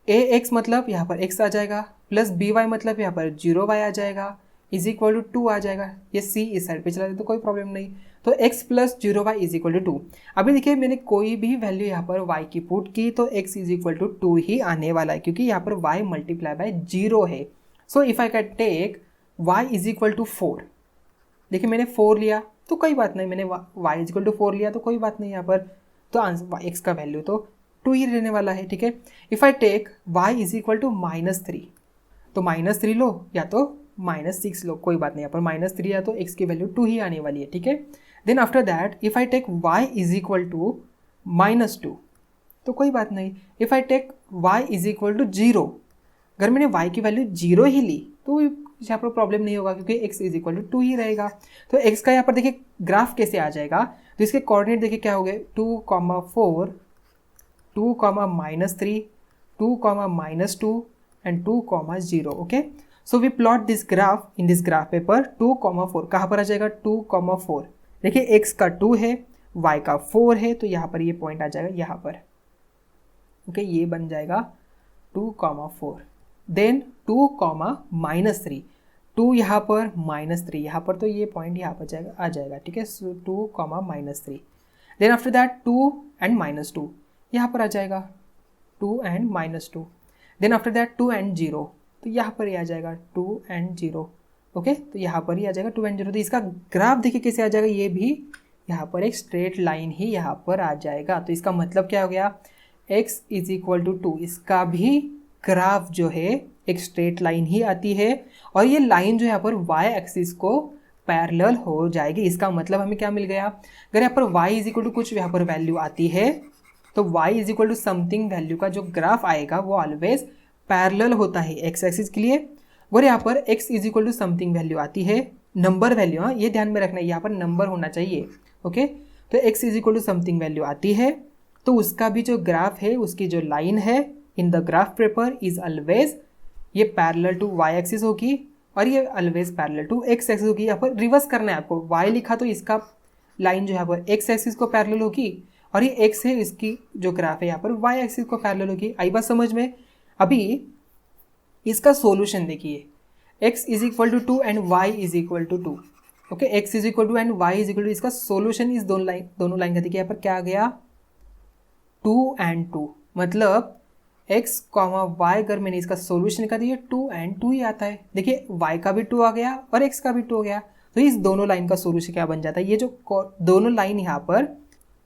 ax मतलब यहाँ पर x आ जाएगा, प्लस बी वाई मतलब यहाँ पर 0y आ जाएगा, इज इक्वल टू 2 आ जाएगा। ये c इस साइड पे चला जाए तो कोई प्रॉब्लम नहीं, तो x plus 0y is equal to 2। अभी देखिए मैंने कोई भी वैल्यू यहाँ पर y की पुट की तो x इज इक्वल टू 2 ही आने वाला है, क्योंकि यहाँ पर y मल्टीप्लाई बाय 0 है। So if I can take y is equal to 4, देखिए मैंने 4 लिया तो कोई बात नहीं, मैंने y इज इक्वल टू 4 लिया तो कोई बात नहीं यहाँ पर, तो आंसर x का वैल्यू तो 2 ही रहने वाला है, ठीक है। If I take y is equal to -3, तो -3 लो या तो -6 लो, कोई बात नहीं, यहाँ पर -3 या तो x की वैल्यू 2 ही आने वाली है, ठीक है। Then after that if I take y is equal to -2, तो कोई बात नहीं। If I take y is equal to 0, अगर मैंने y की वैल्यू 0 ही ली तो यहाँ पर प्रॉब्लम नहीं होगा, क्योंकि x इज इक्वल टू 2 ही रहेगा। तो x का यहाँ पर देखिए ग्राफ कैसे आ जाएगा, तो इसके कोऑर्डिनेट देखिए क्या हो गए, 2,4, 2,-3, 2,-2 and 2,0। Okay, so we plot this graph in this graph paper 2,4 कहाँ पर आ जाएगा, 2,4। देखिए x का 2 है, y का 4 है, तो यहाँ पर ये पॉइंट आ जाएगा यहाँ पर। ओके, ये बन जाएगा 2,4। देन 2,-3, 2 यहाँ पर -3 यहाँ पर, तो ये पॉइंट यहाँ पर जाएगा आ जाएगा, ठीक है। So 2,-3। Then after that 2 and -2 यहाँ पर आ जाएगा, 2 and -2। Then after that 2 and 0, तो यहाँ पर ही आ जाएगा 2 एंड 0। ओके, तो यहाँ पर ही आ जाएगा 2 एंड 0। तो इसका ग्राफ देखिए कैसे आ जाएगा, ये भी यहाँ पर एक स्ट्रेट लाइन ही यहाँ पर आ जाएगा। तो इसका मतलब क्या हो गया, x इज इक्वल टू 2, इसका भी ग्राफ जो है एक स्ट्रेट लाइन ही आती है, और ये लाइन जो यहाँ पर y एक्सिस को पैरेलल हो जाएगी। इसका मतलब हमें क्या मिल गया, अगर यहाँ पर y इज इक्वल टू कुछ यहाँ पर वैल्यू आती है तो y is equal to something value का जो ग्राफ आएगा वो ऑलवेज पैरेलल होता है x एक्सिस के लिए। और यहाँ पर x is equal to something value आती है, नंबर वैल्यू, हाँ ये ध्यान में रखना है, यहाँ पर नंबर होना चाहिए। ओके, तो x is equal to something value आती है तो उसका भी जो ग्राफ है, उसकी जो लाइन है in the graph paper is always ये पैरेलल टू y एक्सिस होगी, और ये always parallel to x axis होगी। यहाँ पर रिवर्स करना है आपको, y लिखा तो इसका लाइन जो यहाँ पर x एक्सिस को पैरेलल होगी, और ये x है, इसकी जो ग्राफ है यहाँ पर y एक्सिस को पैरेलल होगी। आई बात समझ में। अभी इसका सॉल्यूशन देखिए, x is equal to 2 and y is equal to 2। Okay, x is equal to and y is equal to, इसका सॉल्यूशन इस दोनों लाइन का देखिए यहाँ पर क्या आ गया, 2 एंड 2, मतलब x, y अगर मैंने इसका सॉल्यूशन निकाल दिया 2 एंड 2 ही आता है। देखिए y का भी 2 आ गया और x का भी 2 हो गया, तो इस दोनों लाइन का सॉल्यूशन क्या बन जाता है, ये जो दोनों लाइन यहाँ पर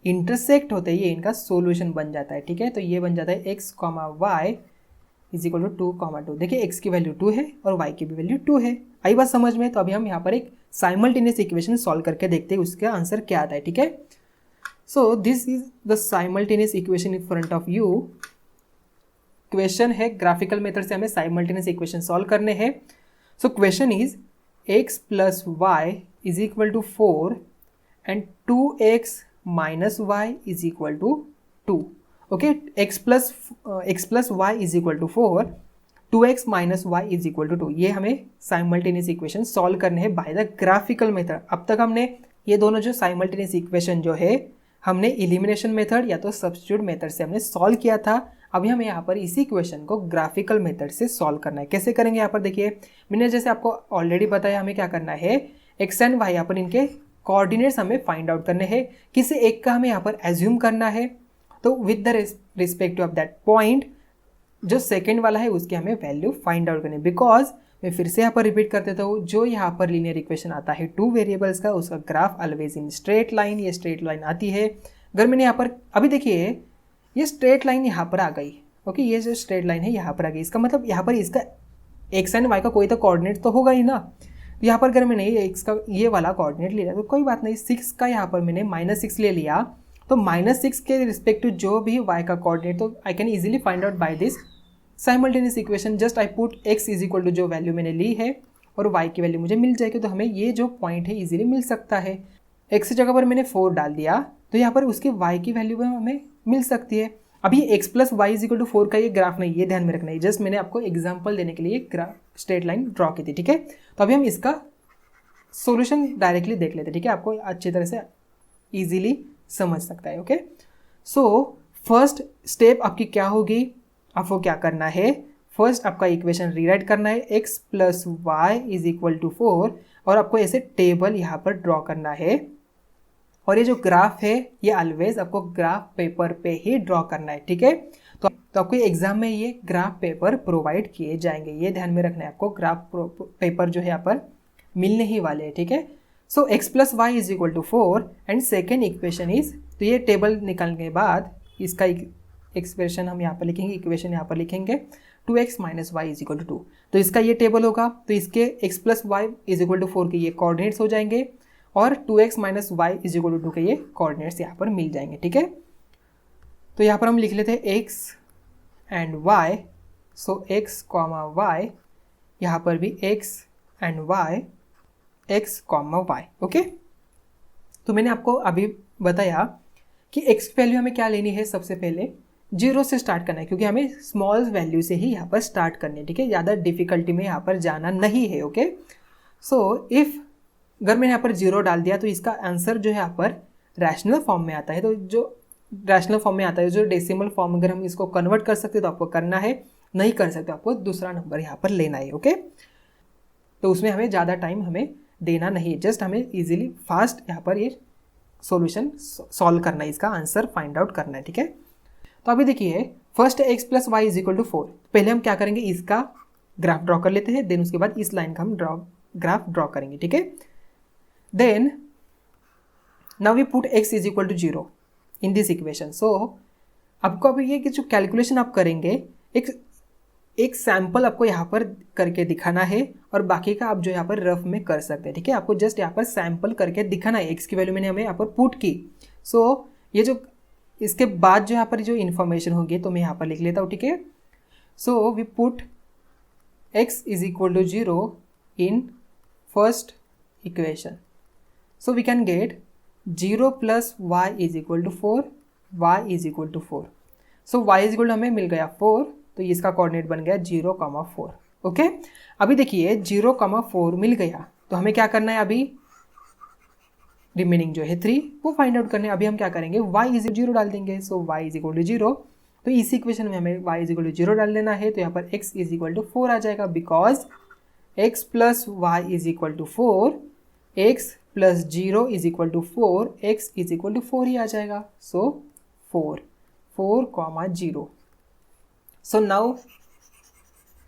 इंटरसेक्ट होते हैं ये इनका सॉल्यूशन बन जाता है, ठीक है। तो ये बन जाता है x, y is equal to 2,2। देखिए x की वैल्यू 2 है और y की भी वैल्यू 2 है। आई बात समझ में। तो अभी हम यहाँ पर एक साइमल्टेनियस इक्वेशन सॉल्व करके देखते हैं उसका आंसर क्या आता है, ठीक है। So this is the simultaneous equation in front of you. Question है ग्राफिकल मेथड से हमें साइमल्टेनियस इक्वेशन सॉल्व करने हैं। So question is x plus y is equal to 4 and 2x minus Y is equal to 2। Okay, x plus y is equal to 4, 2x minus Y is equal to 2। ये हमें simultaneous equation solve करने हैं by the graphical method. अब तक हमने ये दोनों जो साइमल्टेनियस इक्वेशन जो है हमने एलिमिनेशन मेथड या तो सब्स्टिट्यूट मेथड से हमने सॉल्व किया था। अभी हमें यहाँ पर इसी क्वेश्चन को ग्राफिकल मेथड से सॉल्व करना है। कैसे करेंगे, यहाँ पर देखिए मैंने जैसे आपको ऑलरेडी बताया हमें क्या करना है, एक्स एंड वाई यहाँ पर इनके कोऑर्डिनेट्स हमें फाइंड आउट करने हैं। किसी एक का हमें यहाँ पर एज्यूम करना है, तो with the respect of that point जो सेकेंड वाला है उसकी हमें वैल्यू फाइंड आउट करनी है। बिकॉज मैं फिर से यहाँ पर रिपीट कर देता हूँ, जो यहाँ पर लीनियर इक्वेशन आता है 2 वेरिएबल्स का, उसका graph always in straight line, ये स्ट्रेट लाइन आती है। अगर मैंने यहाँ पर अभी देखिए ये स्ट्रेट लाइन यहाँ पर आ गई, ओके, ये जो स्ट्रेट लाइन है यहाँ पर आ गई, इसका मतलब यहाँ पर इसका एक्स एंड वाई का कोई तो कोऑर्डिनेट तो होगा ही ना। यहाँ पर अगर मैंने एक्स का ये वाला कोऑर्डिनेट ले लिया तो कोई बात नहीं, 6 का यहाँ पर मैंने -6 ले लिया, तो -6 के रिस्पेक्ट टू जो भी y का कोऑर्डिनेट, तो I can easily find out by this simultaneous equation, just I put x is equal to जो वैल्यू मैंने ली है और y की वैल्यू मुझे मिल जाएगी, तो हमें ये जो पॉइंट है इजीली मिल सकता है। x की जगह पर मैंने 4 डाल दिया तो यहाँ पर उसके y की वैल्यू हमें मिल सकती है। अभी x plus y is equal to 4 का ये ग्राफ नहीं, ये ध्यान में रखना है, जस्ट मैंने आपको एग्जाम्पल देने के लिए ग्राफ स्ट्रेट लाइन ड्रॉ की थी, ठीक है। तो अभी हम इसका सॉल्यूशन डायरेक्टली देख लेते हैं, ठीक है, आपको अच्छी तरह से इजीली समझ सकता है। ओके, सो फर्स्ट स्टेप आपकी क्या होगी, आपको क्या करना है, फर्स्ट आपका इक्वेशन रीराइट करना है, x plus y is equal to 4, और आपको ऐसे टेबल यहाँ पर ड्रॉ करना है। और ये जो ग्राफ है ये ऑलवेज आपको ग्राफ पेपर पे ही ड्रॉ करना है, ठीक है। तो आपको एग्जाम में ये ग्राफ पेपर प्रोवाइड किए जाएंगे, ये ध्यान में रखना है आपको, ग्राफ पेपर जो है यहाँ पर मिलने ही वाले हैं, ठीक है। So x plus y is equal to 4 and second equation is, तो ये टेबल निकालने के बाद इसका एक्सप्रेशन हम यहाँ पर लिखेंगे, इक्वेशन यहाँ पर लिखेंगे 2x minus Y is equal to 2, तो इसका ये टेबल होगा। तो इसके x plus y is equal to 4 के ये कोऑर्डिनेट्स हो जाएंगे और 2x minus Y is equal to 2 के ये कोऑर्डिनेट्स यहाँ पर मिल जाएंगे, ठीक है। तो यहाँ पर हम लिख लेते हैं x and y, so x comma y, यहाँ पर भी x and y, x comma Y. Okay, तो मैंने आपको अभी बताया कि x की वैल्यू हमें क्या लेनी है, सबसे पहले 0 से स्टार्ट करना है, क्योंकि हमें स्मॉल वैल्यू से ही यहाँ पर स्टार्ट करनी है, ठीक है, ज़्यादा डिफिकल्टी में यहाँ पर जाना नहीं है। ओके, सो इफ़ अगर मैंने यहाँ पर 0 डाल दिया तो इसका आंसर जो है यहाँ पर रैशनल फॉर्म में आता है, तो जो रैशनल फॉर्म में आता है, जो डेसिमल फॉर्म अगर हम इसको कन्वर्ट कर सकते तो आपको करना है, नहीं कर सकते आपको दूसरा नंबर यहाँ पर लेना है। ओके, तो उसमें हमें ज़्यादा टाइम हमें देना नहीं है, जस्ट हमें ईजिली फास्ट यहाँ पर ये सॉल्यूशन सॉल्व करना है, इसका आंसर फाइंड आउट करना है, ठीक है। तो अभी देखिए first x plus y is equal to 4, पहले हम क्या करेंगे, इसका ग्राफ ड्रॉ कर लेते हैं, देन उसके बाद इस लाइन का हम ग्राफ ड्रॉ करेंगे, ठीक है। Then now we put x is equal to 0 in this equation. So आपको अभी ये कि जो कैलकुलेशन आप करेंगे, एक सैम्पल आपको यहाँ पर करके दिखाना है और बाकी का आप जो यहाँ पर रफ में कर सकते हैं, ठीक है। आपको जस्ट यहाँ पर सैम्पल करके दिखाना है, x की वैल्यू मैंने हमें यहाँ पर पुट की। सो ये जो इसके बाद जो यहाँ पर जो इन्फॉर्मेशन होगी तो मैं यहाँ पर लिख लेता हूँ, ठीक है। So we put x is equal to 0 in first equation, so we can get 0 plus y is equal to 4, y is equal to 4। So y is equal to हमें मिल गया 4, तो इसका कोऑर्डिनेट बन गया 0,4। ओके, अभी देखिए 0,4 मिल गया, तो हमें क्या करना है, अभी रिमेनिंग जो है 3 वो फाइंड आउट करने। अभी हम क्या करेंगे, y इज 0 डाल देंगे, सो y इज इक्वल टू 0, तो इस इक्वेशन में हमें y इज इक्वल टू 0 डाल देना है, तो यहाँ पर x इज इक्वल टू 4 आ जाएगा, because x plus y is equal to 4, x plus 0 is equal to 4, x is equal to 4 ही आ जाएगा, so 4,0। So now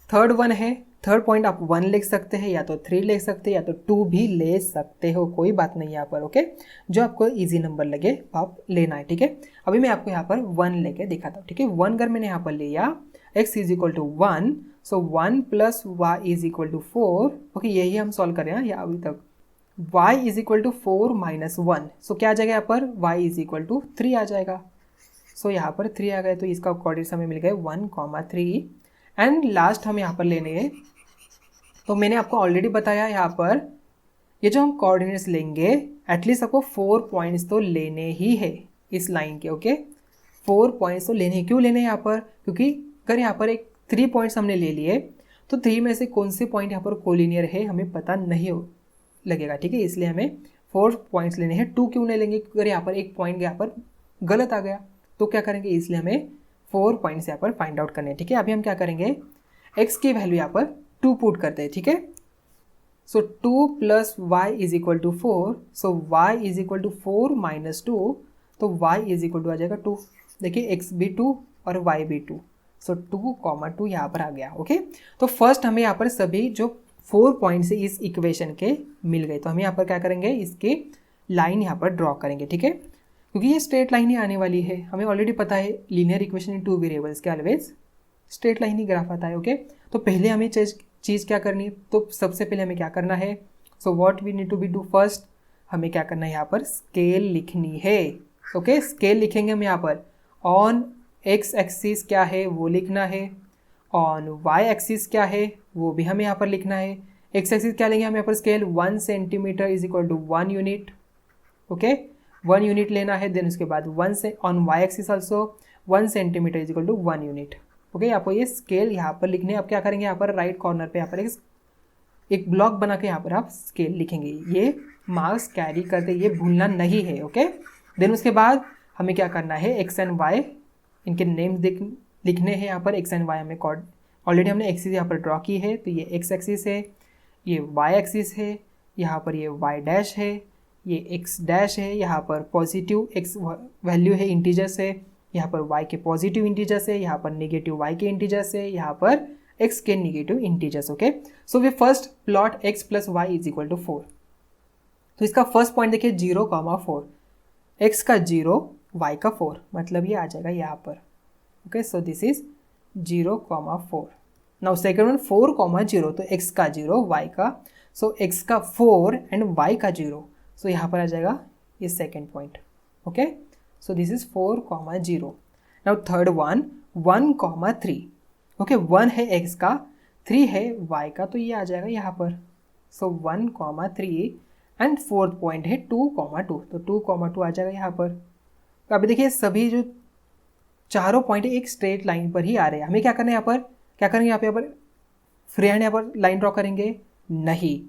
third one है, थर्ड पॉइंट आप 1 लिख सकते हैं, या तो 3 लिख सकते हैं, या तो 2 भी ले सकते हो, कोई बात नहीं यहाँ पर। ओके, जो आपको इजी नंबर लगे आप लेना है, ठीक है। अभी मैं आपको यहाँ पर 1 लेके दिखाता हूँ, ठीक है। 1 अगर मैंने यहाँ पर लिया, x is equal to 1, so 1 plus y is equal to 4। Okay, यही हम सॉल्व करें हैं अभी तक। y is equal to 4 minus 1, so क्या आ जाएगा यहाँ पर, y इज इक्वल टू 3 आ जाएगा। सो यहाँ पर 3 आ गए, तो इसका कोऑर्डिनेट्स हमें मिल गए 1,3। एंड लास्ट हम यहाँ पर लेने हैं, तो मैंने आपको ऑलरेडी बताया यहाँ पर ये जो हम कोऑर्डिनेट्स लेंगे एटलीस्ट आपको 4 पॉइंट्स तो लेने ही है इस लाइन के। ओके, 4 पॉइंट्स तो लेने, क्यों लेने यहाँ पर, क्योंकि अगर यहाँ पर एक 3 पॉइंट्स हमने ले लिए तो 3 में से कौन से पॉइंट यहाँ पर कोलिनियर है हमें पता नहीं लगेगा, ठीक है। इसलिए हमें 4 पॉइंट्स लेने हैं। 2 क्यों नहीं लेंगे, अगर यहाँ पर एक पॉइंट यहाँ पर गलत आ गया तो क्या करेंगे, इसलिए हमें 4 पॉइंट्स यहाँ पर फाइंड आउट करने हैं, ठीक है। अभी हम क्या करेंगे, x की वैल्यू यहाँ पर 2 पुट करते हैं, ठीक है। So 2 plus y is equal to 4, so y is equal to 4 minus 2, तो y इज इक्वल टू आ जाएगा 2। देखिए x भी 2 और y भी 2, सो 2,2 यहाँ पर आ गया। ओके, तो फर्स्ट हमें यहाँ पर सभी जो 4 पॉइंट्स इस इक्वेशन के मिल गए, तो हम यहाँ पर क्या करेंगे, इसके लाइन यहाँ पर ड्रॉ करेंगे, ठीक है, क्योंकि ये स्ट्रेट लाइन ही आने वाली है। हमें ऑलरेडी पता है लीनियर इक्वेशन इन 2 वेरिएबल्स के ऑलवेज स्ट्रेट लाइन ही ग्राफ आता है। ओके, तो पहले हमें चीज़ क्या करनी है, तो सबसे पहले हमें क्या करना है, so what we need to be do first, हमें क्या करना है, यहाँ पर स्केल लिखनी है। ओके, स्केल लिखेंगे हम यहाँ पर, ऑन x एक्सिस क्या है वो लिखना है, ऑन वाई एक्सिस क्या है वो भी हमें यहाँ पर लिखना है। एक्स एक्सिस क्या लेंगे हम यहाँ पर scale 1 centimetre is equal to 1 unit, okay 1 unit लेना है। देन उसके बाद 1 से on Y axis also 1 centimetre is equal to 1 unit, okay. आपको ये स्केल यहाँ पर लिखने, आप क्या करेंगे यहाँ पर राइट कॉर्नर पे यहाँ पर एक ब्लॉक बना के यहाँ पर आप स्केल लिखेंगे, ये मार्क्स कैरी करते, ये भूलना नहीं है, ओके। देन उसके बाद हमें क्या करना है, एक्स एंड वाई इनके नेम लिखने हैं यहाँ पर। एक्स एंड वाई हमें ऑलरेडी हमने एक्सिस यहाँ पर ड्रॉ की है, तो ये एक्स एक्सिस है, ये वाई एक्सिस है, यहाँ पर ये वाई डैश है, ये एक्स डैश है, यहाँ पर पॉजिटिव एक्स वैल्यू है इंटीजर्स है, यहाँ पर वाई के पॉजिटिव इंटीजर्स है, यहाँ पर नेगेटिव वाई के इंटीजर्स है, यहाँ पर एक्स के negative integers, okay. So we first plot x plus y is equal to 4। तो इसका फर्स्ट पॉइंट देखिए 0,4, एक्स का 0 वाई का 4, मतलब ये आ जाएगा यहाँ पर, okay. So this is 0,4। Now second one 4,0, तो एक्स का 0 वाई का, सो एक्स का 4 एंड वाई का 0, सो यहाँ पर आ जाएगा ये second point, okay. So this is 4,0। Now third one 1,3, okay 1 है एक्स का, 3 है वाई का, तो ये आ जाएगा यहाँ पर। सो 1,3 एंड फोर्थ पॉइंट है 2,2, तो 2,2 आ जाएगा यहाँ पर। तो अभी देखिए सभी जो चारों पॉइंट एक स्ट्रेट लाइन पर ही आ रहे हैं। हमें क्या करना है यहाँ पर, क्या करेंगे यहाँ पर फ्री हैंड यहाँ पर लाइन ड्रॉ करेंगे? नहीं,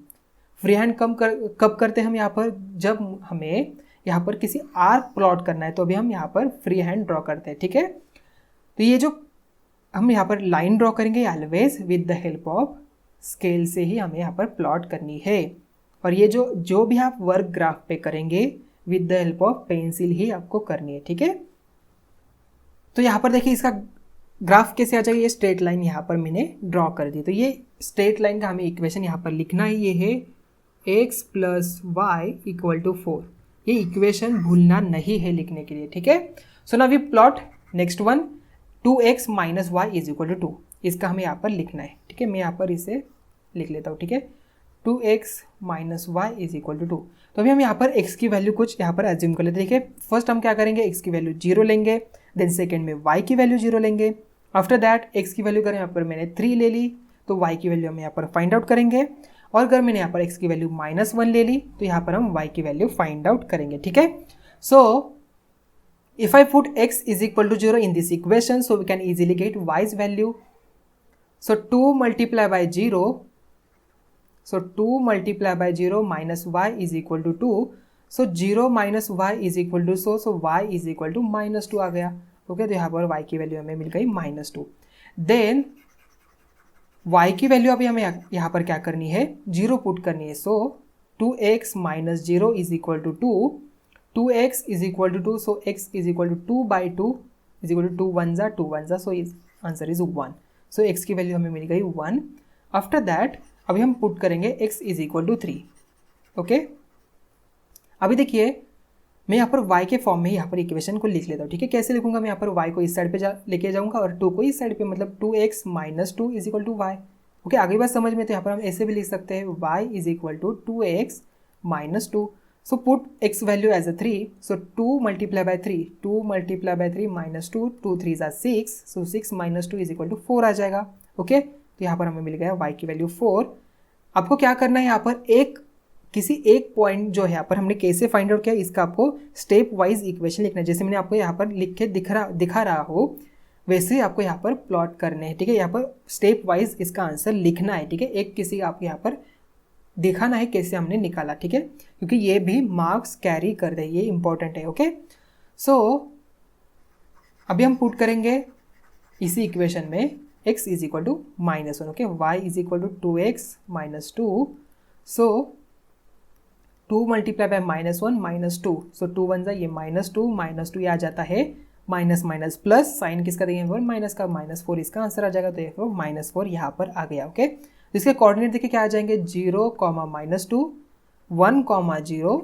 फ्री हैंड कब करते हैं हम यहाँ पर, जब हमें यहाँ पर किसी आर्क प्लॉट करना है तो अभी हम यहाँ पर फ्री हैंड ड्रॉ करते हैं, ठीक है। तो ये जो हम यहाँ पर लाइन ड्रॉ करेंगे always with the help of scale से ही हमें यहाँ पर प्लॉट करनी है। और ये जो भी आप वर्क ग्राफ पे करेंगे with the help of pencil ही आपको करनी है, ठीक है। तो यहाँ पर देखिए इसका ग्राफ कैसे आ जाएगा, ये स्ट्रेट लाइन यहाँ पर मैंने ड्रॉ कर दी। तो ये स्ट्रेट लाइन का हमें इक्वेशन यहाँ पर लिखना है, ये है x plus y equal to 4। ये इक्वेशन भूलना नहीं है लिखने के लिए, ठीक है। So now we plot next one 2x minus Y is equal to 2। इसका हमें यहाँ पर लिखना है, ठीक है। मैं यहाँ पर इसे लिख लेता हूँ, ठीक है। 2x minus Y is equal to 2। तो अभी हम यहाँ पर x की वैल्यू कुछ यहाँ पर एज्यूम कर लेते हैं। देखिए फर्स्ट हम क्या करेंगे, x की वैल्यू 0 लेंगे, देन सेकेंड में y की वैल्यू 0 लेंगे। आफ्टर दैट x की वैल्यू करें यहाँ पर मैंने 3 ले ली, तो y की वैल्यू हम यहाँ पर फाइंड आउट करेंगे। और अगर मैंने यहाँ पर x की वैल्यू -1 ले ली तो यहाँ पर हम y की वैल्यू फाइंड आउट करेंगे, ठीक है। सो if I put x is equal to 0 in this equation, so we can easily get y's value. So 2 multiplied by 0, so 2 multiplied by 0 minus y is equal to 2. So 0 minus y is equal to so y is equal to -2 आ गया, okay. तो यहाँ पर y की value हमें मिल गई -2। Then y की value अभी हमें यहाँ पर क्या करनी है, 0 पुट करनी है। So 2x minus 0 is equal to 2, 2x is equal to 2, so x is equal to 2 by 2 is equal to 2 1s are 2 1s are, so answer is 1. So x की वैल्यू हमें मिल गई 1। आफ्टर दैट अभी हम put करेंगे x is equal to 3, okay. अभी देखिए मैं यहाँ पर y के फॉर्म में यहाँ पर इक्वेशन को लिख लेता हूँ, ठीक है। कैसे लिखूंगा, मैं यहाँ पर y को इस साइड पे लेके जाऊँगा और 2 को इस साइड पे, मतलब 2x minus 2 is equal to y, okay. आगे बात समझ में, तो यहाँ पर हम ऐसे भी लिख सकते हैं y is equal to 2x minus 2। So put x value as a 3. So 2 multiplied by 3. 2 multiplied by 3 minus 2. 2 3s are 6. So 6 minus 2 is equal to 4 आ जाएगा, ओके। तो यहाँ पर हमें मिल गया y की वैल्यू 4। आपको क्या करना है, यहाँ पर किसी एक पॉइंट जो है यहाँ पर हमने कैसे फाइंड आउट किया, इसका आपको स्टेप वाइज इक्वेशन लिखना है। जैसे मैंने आपको यहाँ पर लिख के दिखा रहा हो वैसे ही आपको यहाँ पर प्लॉट करने हैं, ठीक है। यहाँ पर स्टेप वाइज इसका आंसर लिखना है, ठीक है। एक किसी आपको यहाँ पर दिखाना है कैसे हमने निकाला, ठीक है, क्योंकि ये भी मार्क्स कैरी कर रहे हैं, ये इंपॉर्टेंट है, ओके। सो अभी हम पुट करेंगे इसी इक्वेशन में x is equal to -1, okay, y is equal to 2x minus 2। So 2 multiply by -1 -2, so 2 1 ये -2 ये आ जाता है माइनस माइनस प्लस, साइन किसका देंगे माइनस का, -4 इसका आंसर आ जाएगा। तो ये -4 यहाँ पर आ गया, ओके। इसके कोऑर्डिनेट देखिए क्या आ जाएंगे, 0, -2, 1, 0,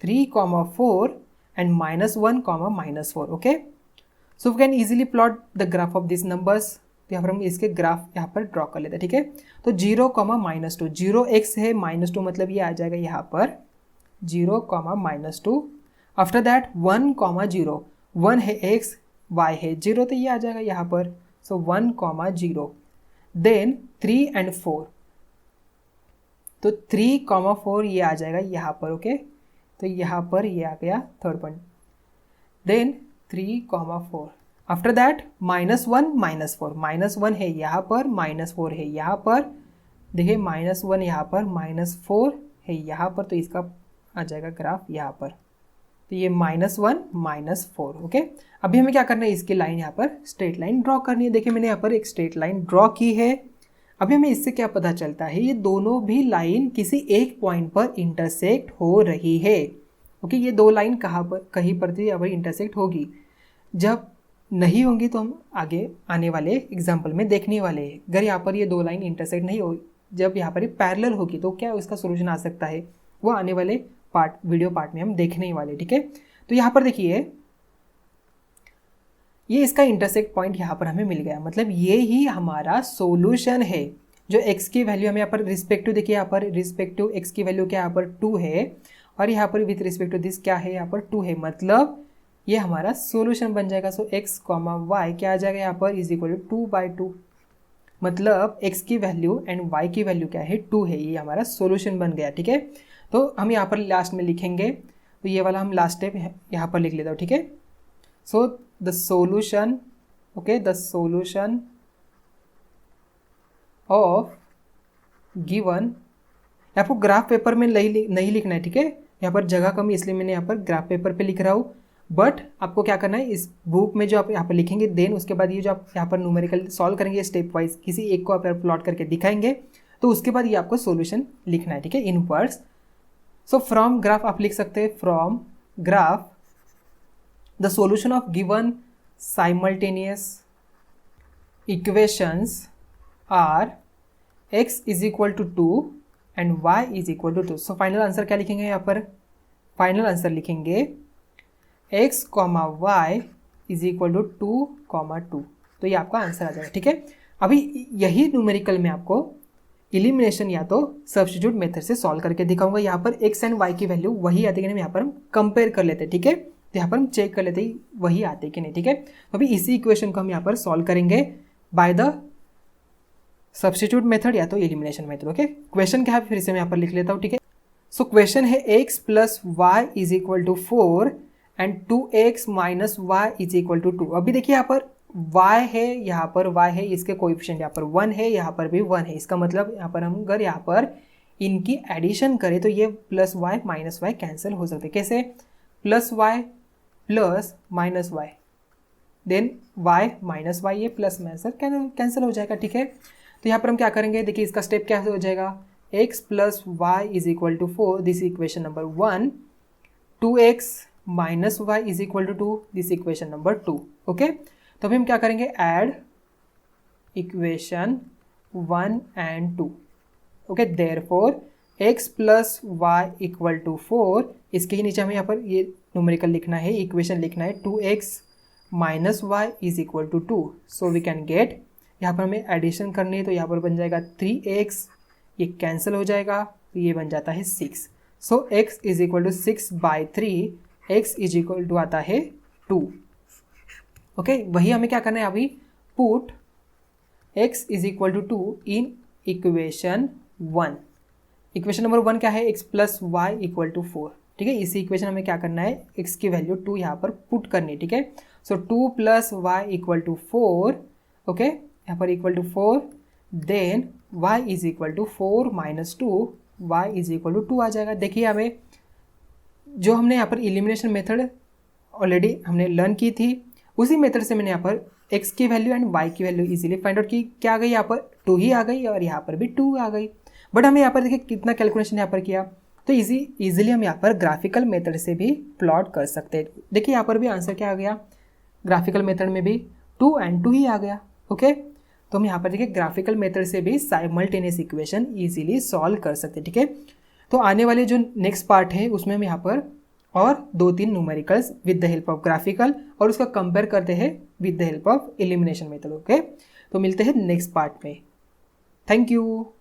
3, 4 and -1, -4, okay. So we can easily plot the graph of this numbers. तो यहाँ पर हम इसके ग्राफ यहाँ पर ड्रॉ कर लेते हैं, ठीक है। तो 0, -2, 0x है, -2 मतलब ये आ जाएगा यहाँ पर 0, -2। आफ्टर दैट 1, 0, 1 है x, y है 0, तो ये आ जाएगा यहाँ पर। सो 1, 0, देन 3 and 4, तो 3,4 ये आ जाएगा यहाँ पर, ओके। तो यहाँ पर ये आ गया third point, then 3,4। After that -1 -4, -1 है यहाँ पर, -4 है यहाँ पर, देखिए -1 यहाँ पर, -4 है यहाँ पर, तो इसका आ जाएगा ग्राफ यहाँ पर। तो ये -1 -4, ओके। अभी हमें क्या करना है, इसकी लाइन यहाँ पर स्ट्रेट लाइन ड्रॉ करनी है। देखिए मैंने यहाँ पर एक स्ट्रेट लाइन ड्रॉ की है। अभी हमें इससे क्या पता चलता है, ये दोनों भी लाइन किसी एक पॉइंट पर इंटरसेक्ट हो रही है, ओके। ये दो लाइन कहाँ पर, कहीं पर थी, अब इंटरसेक्ट होगी। जब नहीं होंगी तो हम आगे आने वाले एग्जाम्पल में देखने वाले हैं। अगर यहाँ पर ये दो लाइन इंटरसेक्ट नहीं हो, जब यहाँ पर ये पैरेलल होगी तो क्या इसका सोल्यूशन आ सकता है, वो आने वाले पार्ट, वीडियो पार्ट में हम देखने ही वाले, ठीक है। तो यहाँ पर देखिए ये इसका इंटरसेक्ट पॉइंट यहाँ पर हमें मिल गया, मतलब ये ही हमारा सोल्यूशन है। जो x की वैल्यू हमें यहाँ पर रिस्पेक्टिव, देखिए यहाँ पर रिस्पेक्टिव x की वैल्यू क्या यहाँ पर 2 है, और यहाँ पर विथ रिस्पेक्ट टू दिस क्या है, यहाँ पर 2 है, मतलब ये हमारा सोल्यूशन बन जाएगा। सो x, y क्या आ जाएगा यहाँ पर इज इक्वल टू 2/2, मतलब x की वैल्यू एंड y की वैल्यू क्या है 2 है, ये हमारा सोल्यूशन बन गया, ठीक है। तो हम यहाँ पर लास्ट में लिखेंगे, तो ये वाला हम लास्ट स्टेप यहाँ पर लिख लेता हूँ, ठीक है। So the solution, okay, the solution of given, आपको ग्राफ पेपर में नहीं लिखना है, ठीक है। यहाँ पर जगह कम, इसलिए मैंने यहाँ पर ग्राफ पेपर पे लिख रहा हूँ, बट आपको क्या करना है, इस बुक में जो आप यहाँ पर लिखेंगे, देन उसके बाद ये जो आप यहाँ पर न्यूमेरिकल सॉल्व करेंगे स्टेप वाइज, किसी एक को आप प्लॉट करके दिखाएंगे, तो उसके बाद ये आपको सोल्यूशन लिखना है, ठीक है, in words. So from graph आप लिख सकते हैं, from graph the solution of given simultaneous equations are x is equal to 2 and y is equal to 2। So final answer क्या लिखेंगे यहाँ पर, फाइनल आंसर लिखेंगे x, y is equal to 2, तो ये आपका आंसर आ जाएगा, ठीक है। अभी यही न्यूमेरिकल में आपको इलिमिनेशन या तो सब्स्टिट्यूट मेथड से सॉल्व करके दिखाऊंगा। यहाँ पर x एंड y की वैल्यू वही आती है कि नहीं, यहाँ पर हम कंपेयर कर लेते हैं, ठीक है। तो यहाँ पर हम चेक कर लेते हैं वही आते कि नहीं, ठीक है। तो अभी इसी इक्वेशन को हम यहाँ पर सॉल्व करेंगे बाय द सब्स्टिट्यूट मेथड या तो एलिमिनेशन मेथड, ओके। क्वेश्चन क्या है फिर से मैं यहाँ पर लिख लेता हूँ, ठीक है। सो क्वेश्चन है x plus y is equal to 4 and 2x minus Y is equal to 2। अभी देखिए यहाँ पर y है, यहाँ पर y है, इसके कोएफिशिएंट यहाँ पर 1 है, यहाँ पर भी 1 है। इसका मतलब यहाँ पर हम अगर यहाँ पर इनकी एडिशन करें तो ये plus y minus y cancel हो सकते हैं। कैसे, plus y plus minus y, then y minus y, ये प्लस माइनस कैंसिल हो जाएगा, ठीक है। तो यहाँ पर हम क्या करेंगे, देखिए इसका स्टेप क्या हो जाएगा, x plus y is equal to 4, this equation number 1, 2x minus Y is equal to 2, this equation number 2, okay. तो अभी हम क्या करेंगे, add equation 1 and 2, okay. Therefore x plus y equal to 4, इसके ही नीचे हमें यहाँ पर ये न्यूमेरिकल लिखना है, इक्वेशन लिखना है 2x minus Y is equal to 2। So we can get, यहाँ पर हमें एडिशन करनी है तो यहाँ पर बन जाएगा 3x, ये कैंसिल हो जाएगा, तो ये बन जाता है 6। So x is equal to 6/3, x is equal to आता है 2, ओके। वही हमें क्या करना है, अभी put x is equal to 2 in equation 1। Equation number 1 क्या है, x plus y equal to 4, ठीक है। इसी इक्वेशन हमें क्या करना है, x की वैल्यू 2 यहाँ पर पुट करनी है, ठीक है। So 2 plus y equal to 4, okay, यहाँ पर equal to 4, then y is equal to 4 minus 2, y is equal to 2 आ जाएगा। देखिए हमें जो हमने यहाँ पर इलिमिनेशन मेथड ऑलरेडी हमने लर्न की थी, उसी मेथड से मैंने यहाँ पर x की वैल्यू एंड y की वैल्यू इजीली फाइंड आउट की। क्या आ गई, यहाँ पर 2 ही आ गई और यहाँ पर भी 2 आ गई। बट हमें यहाँ पर देखिए कितना कैलकुलेशन यहाँ पर किया, तो इजीली हम यहाँ पर ग्राफिकल मेथड से भी प्लॉट कर सकते हैं। देखिए यहाँ पर भी आंसर क्या आ गया, ग्राफिकल मेथड में भी 2 एंड 2 ही आ गया, ओके। तो हम यहाँ पर देखिए ग्राफिकल मेथड से भी साइमल्टेनियस इक्वेशन इजीली सॉल्व कर सकते हैं, ठीक है। तो आने वाले जो नेक्स्ट पार्ट है उसमें हम यहाँ पर और 2-3 numericals with the help of graphical और उसका कंपेयर करते हैं with the help of elimination method, okay. तो मिलते हैं नेक्स्ट पार्ट में। Thank you.